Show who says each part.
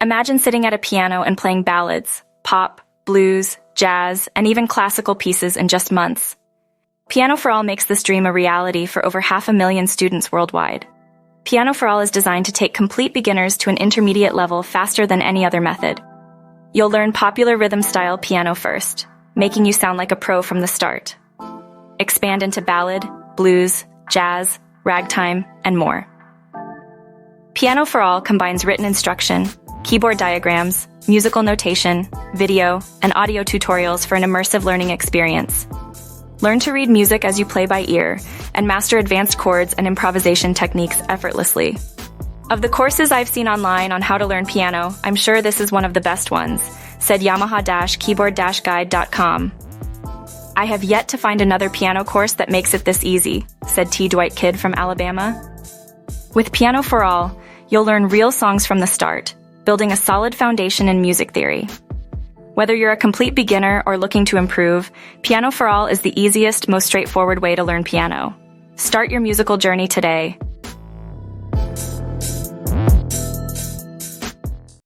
Speaker 1: Imagine sitting at a piano and playing ballads, pop, blues, jazz, and even classical pieces in just months. PianoForAll makes this dream a reality for over 500,000 students worldwide. PianoForAll is designed to take complete beginners to an intermediate level faster than any other method. You'll learn popular rhythm-style piano first, making you sound like a pro from the start. Expand into ballad, blues, jazz, ragtime, and more. PianoForAll combines written instruction, keyboard diagrams, musical notation, video, and audio tutorials for an immersive learning experience. Learn to read music as you play by ear, and master advanced chords and improvisation techniques effortlessly. Of the courses I've seen online on how to learn piano, I'm sure this is one of the best ones, said Yamaha-keyboard-guide.com. I have yet to find another piano course that makes it this easy, said T. Dwight Kidd from Alabama. With PianoForAll, you'll learn real songs from the start, building a solid foundation in music theory. Whether you're a complete beginner or looking to improve, PianoForAll is the easiest, most straightforward way to learn piano. Start your musical journey today.